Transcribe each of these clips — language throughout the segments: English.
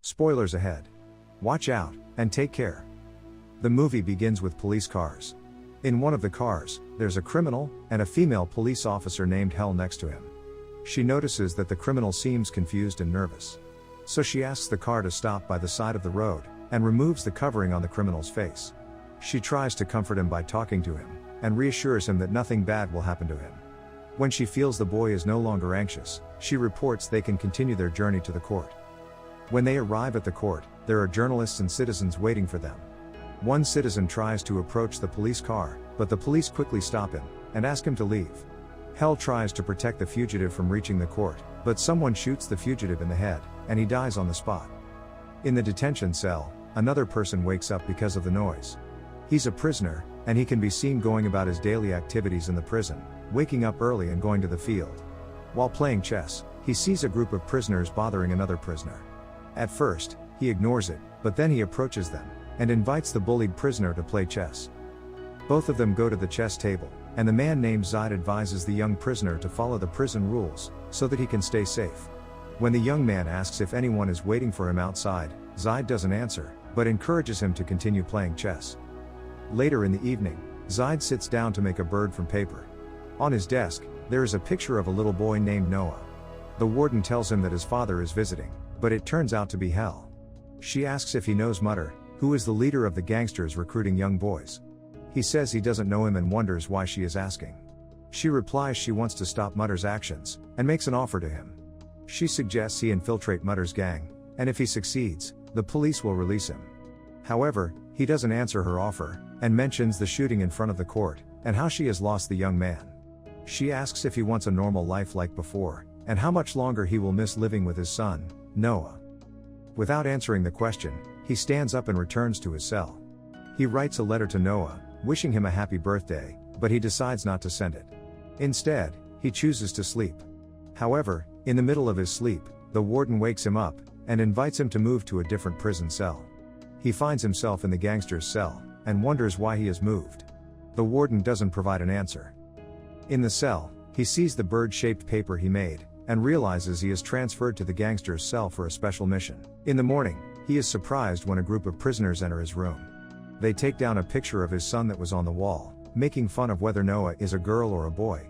Spoilers ahead. Watch out, and take care. The movie begins with police cars. In one of the cars, there's a criminal, and a female police officer named Hell next to him. She notices that the criminal seems confused and nervous. So she asks the car to stop by the side of the road, and removes the covering on the criminal's face. She tries to comfort him by talking to him, and reassures him that nothing bad will happen to him. When she feels the boy is no longer anxious, she reports they can continue their journey to the court. When they arrive at the court, there are journalists and citizens waiting for them. One citizen tries to approach the police car, but the police quickly stop him, and ask him to leave. Hell tries to protect the fugitive from reaching the court, but someone shoots the fugitive in the head, and he dies on the spot. In the detention cell, another person wakes up because of the noise. He's a prisoner, and he can be seen going about his daily activities in the prison, waking up early and going to the field. While playing chess, he sees a group of prisoners bothering another prisoner. At first, he ignores it, but then he approaches them, and invites the bullied prisoner to play chess. Both of them go to the chess table, and the man named Zaid advises the young prisoner to follow the prison rules, so that he can stay safe. When the young man asks if anyone is waiting for him outside, Zaid doesn't answer, but encourages him to continue playing chess. Later in the evening, Zaid sits down to make a bird from paper. On his desk, there is a picture of a little boy named Noah. The warden tells him that his father is visiting, but it turns out to be Hell. She asks if he knows Mutter, who is the leader of the gangsters recruiting young boys. He says he doesn't know him and wonders why she is asking. She replies she wants to stop Mutter's actions, and makes an offer to him. She suggests he infiltrate Mutter's gang, and if he succeeds, the police will release him. However, he doesn't answer her offer, and mentions the shooting in front of the court, and how she has lost the young man. She asks if he wants a normal life like before, and how much longer he will miss living with his son, Noah. Without answering the question, he stands up and returns to his cell. He writes a letter to Noah, wishing him a happy birthday, but he decides not to send it. Instead, he chooses to sleep. However, in the middle of his sleep, the warden wakes him up, and invites him to move to a different prison cell. He finds himself in the gangster's cell, and wonders why he has moved. The warden doesn't provide an answer. In the cell, he sees the bird-shaped paper he made, and realizes he is transferred to the gangster's cell for a special mission. In the morning, he is surprised when a group of prisoners enter his room. They take down a picture of his son that was on the wall, making fun of whether Noah is a girl or a boy.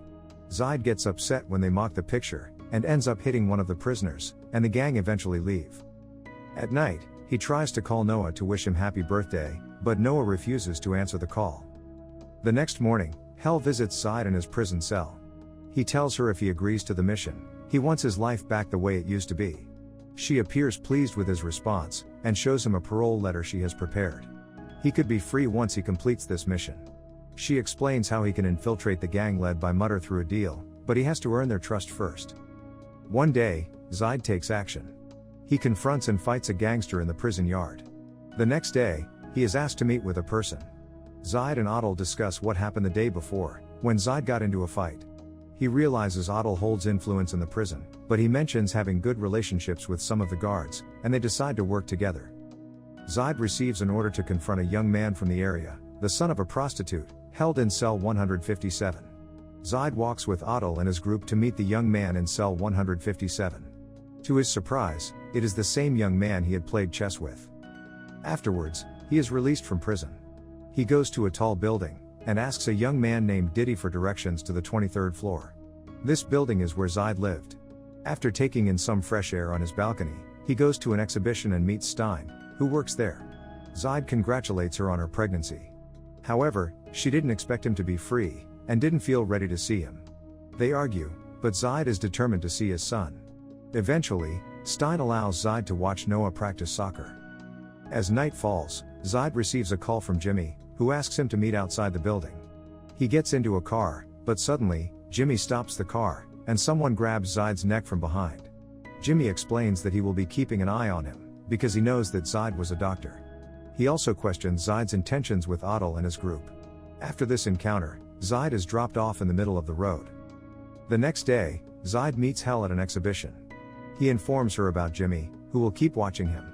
Zaid gets upset when they mock the picture, and ends up hitting one of the prisoners, and the gang eventually leave. At night, he tries to call Noah to wish him happy birthday, but Noah refuses to answer the call. The next morning, Hell visits Zaid in his prison cell. He tells her if he agrees to the mission, he wants his life back the way it used to be. She appears pleased with his response, and shows him a parole letter she has prepared. He could be free once he completes this mission. She explains how he can infiltrate the gang led by Mutter through a deal, but he has to earn their trust first. One day, Zaid takes action. He confronts and fights a gangster in the prison yard. The next day, he is asked to meet with a person. Zaid and Adil discuss what happened the day before, when Zaid got into a fight. He realizes Adil holds influence in the prison, but he mentions having good relationships with some of the guards, and they decide to work together. Zaid receives an order to confront a young man from the area, the son of a prostitute, held in cell 157. Zaid walks with Adil and his group to meet the young man in cell 157. To his surprise, it is the same young man he had played chess with. Afterwards, he is released from prison. He goes to a tall building, and asks a young man named Diddy for directions to the 23rd floor. This building is where Zaid lived. After taking in some fresh air on his balcony, he goes to an exhibition and meets Stein, who works there. Zaid congratulates her on her pregnancy. However, she didn't expect him to be free, and didn't feel ready to see him. They argue, but Zaid is determined to see his son. Eventually, Stein allows Zaid to watch Noah practice soccer. As night falls, Zaid receives a call from Jimmy, who asks him to meet outside the building. He gets into a car, but suddenly, Jimmy stops the car, and someone grabs Zaid's neck from behind. Jimmy explains that he will be keeping an eye on him, because he knows that Zaid was a doctor. He also questions Zaid's intentions with Adil and his group. After this encounter, Zaid is dropped off in the middle of the road. The next day, Zaid meets Hell at an exhibition. He informs her about Jimmy, who will keep watching him.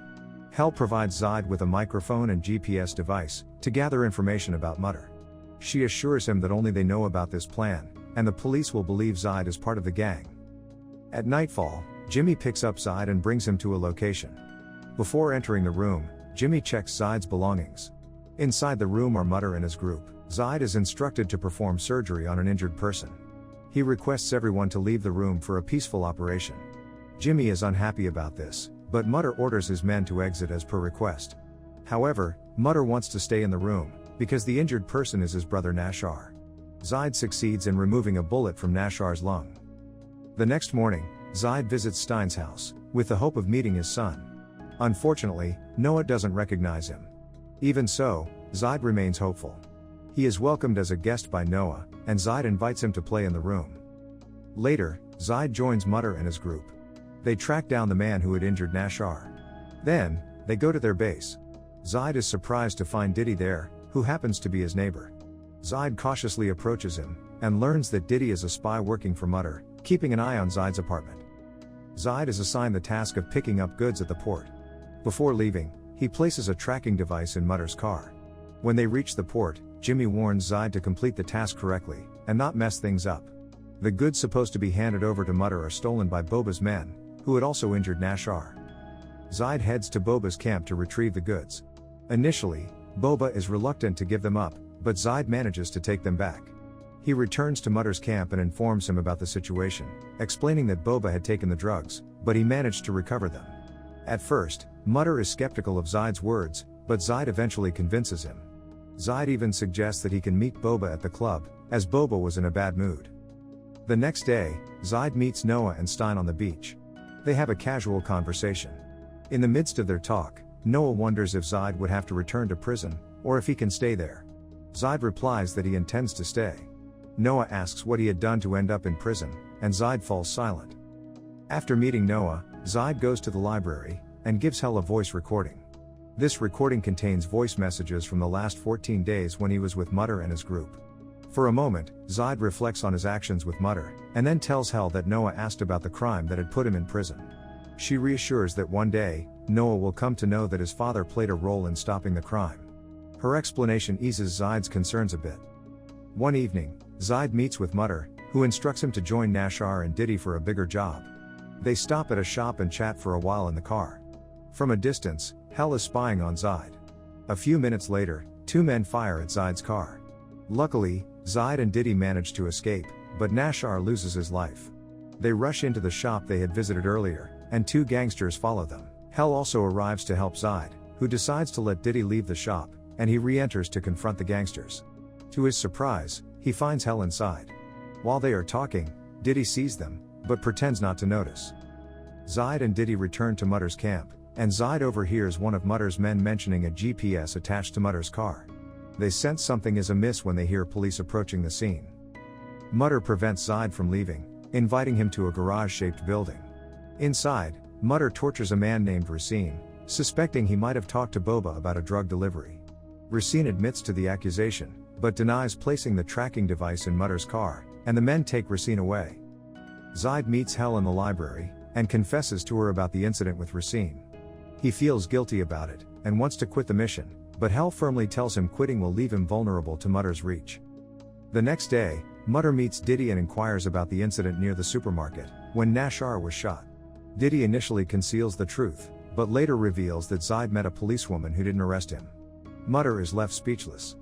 Hell provides Zaid with a microphone and GPS device, to gather information about Mutter. She assures him that only they know about this plan, and the police will believe Zaid is part of the gang. At nightfall, Jimmy picks up Zaid and brings him to a location. Before entering the room, Jimmy checks Zaid's belongings. Inside the room are Mutter and his group. Zaid is instructed to perform surgery on an injured person. He requests everyone to leave the room for a peaceful operation. Jimmy is unhappy about this, but Mutter orders his men to exit as per request. However, Mutter wants to stay in the room, because the injured person is his brother Nashar. Zaid succeeds in removing a bullet from Nashar's lung. The next morning, Zaid visits Stein's house, with the hope of meeting his son. Unfortunately, Noah doesn't recognize him. Even so, Zaid remains hopeful. He is welcomed as a guest by Noah, and Zaid invites him to play in the room. Later, Zaid joins Mutter and his group. They track down the man who had injured Nashar. Then, they go to their base. Zaid is surprised to find Diddy there, who happens to be his neighbor. Zaid cautiously approaches him, and learns that Diddy is a spy working for Mutter, keeping an eye on Zaid's apartment. Zaid is assigned the task of picking up goods at the port. Before leaving, he places a tracking device in Mutter's car. When they reach the port, Jimmy warns Zaid to complete the task correctly, and not mess things up. The goods supposed to be handed over to Mutter are stolen by Boba's men, who had also injured Nashar. Zaid heads to Boba's camp to retrieve the goods. Initially, Boba is reluctant to give them up, but Zaid manages to take them back. He returns to Mutter's camp and informs him about the situation, explaining that Boba had taken the drugs, but he managed to recover them. At first, Mutter is skeptical of Zaid's words, but Zaid eventually convinces him. Zaid even suggests that he can meet Boba at the club, as Boba was in a bad mood. The next day, Zaid meets Noah and Stein on the beach. They have a casual conversation. In the midst of their talk, Noah wonders if Zaid would have to return to prison, or if he can stay there. Zaid replies that he intends to stay. Noah asks what he had done to end up in prison, and Zaid falls silent. After meeting Noah, Zaid goes to the library, and gives Hell a voice recording. This recording contains voice messages from the last 14 days when he was with Mutter and his group. For a moment, Zaid reflects on his actions with Mutter, and then tells Hell that Noah asked about the crime that had put him in prison. She reassures that one day, Noah will come to know that his father played a role in stopping the crime. Her explanation eases Zaid's concerns a bit. One evening, Zaid meets with Mutter, who instructs him to join Nashar and Diddy for a bigger job. They stop at a shop and chat for a while in the car. From a distance, Hell is spying on Zaid. A few minutes later, two men fire at Zaid's car. Luckily, Zaid and Diddy manage to escape, but Nashar loses his life. They rush into the shop they had visited earlier, and two gangsters follow them. Hell also arrives to help Zaid, who decides to let Diddy leave the shop, and he re-enters to confront the gangsters. To his surprise, he finds Hell inside. While they are talking, Diddy sees them, but pretends not to notice. Zaid and Diddy return to Mutter's camp, and Zaid overhears one of Mutter's men mentioning a GPS attached to Mutter's car. They sense something is amiss when they hear police approaching the scene. Mutter prevents Zaid from leaving, inviting him to a garage-shaped building. Inside, Mutter tortures a man named Racine, suspecting he might have talked to Boba about a drug delivery. Racine admits to the accusation, but denies placing the tracking device in Mutter's car, and the men take Racine away. Zaid meets Hell in the library, and confesses to her about the incident with Racine. He feels guilty about it, and wants to quit the mission, but Hell firmly tells him quitting will leave him vulnerable to Mutter's reach. The next day, Mutter meets Diddy and inquires about the incident near the supermarket, when Nashar was shot. Diddy initially conceals the truth, but later reveals that Zaid met a policewoman who didn't arrest him. Mutter is left speechless.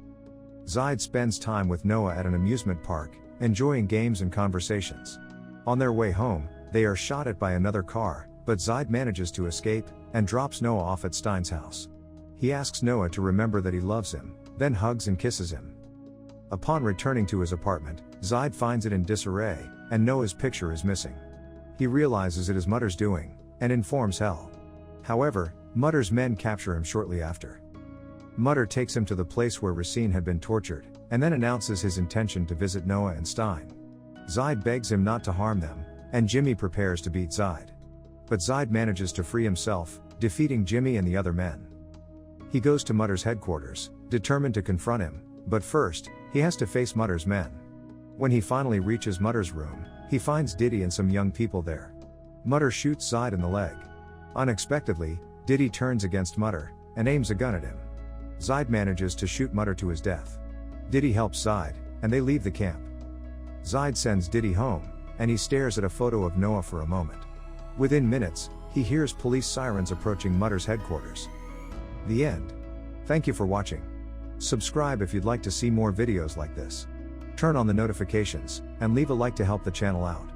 Zaid spends time with Noah at an amusement park, enjoying games and conversations. On their way home, they are shot at by another car, but Zaid manages to escape, and drops Noah off at Stein's house. He asks Noah to remember that he loves him, then hugs and kisses him. Upon returning to his apartment, Zaid finds it in disarray, and Noah's picture is missing. He realizes it is Mutter's doing, and informs Hell. However, Mutter's men capture him shortly after. Mutter takes him to the place where Racine had been tortured, and then announces his intention to visit Noah and Stein. Zaid begs him not to harm them, and Jimmy prepares to beat Zaid. But Zaid manages to free himself, defeating Jimmy and the other men. He goes to Mutter's headquarters, determined to confront him, but first, he has to face Mutter's men. When he finally reaches Mutter's room, he finds Diddy and some young people there. Mutter shoots Zaid in the leg. Unexpectedly, Diddy turns against Mutter, and aims a gun at him. Zaid manages to shoot Mutter to his death. Diddy helps Zaid, and they leave the camp. Zaid sends Diddy home, and he stares at a photo of Noah for a moment. Within minutes, He hears police sirens approaching Mutter's headquarters. The end. Thank you for watching. Subscribe if you'd like to see more videos like this. Turn on the notifications, and leave a like to help the channel out.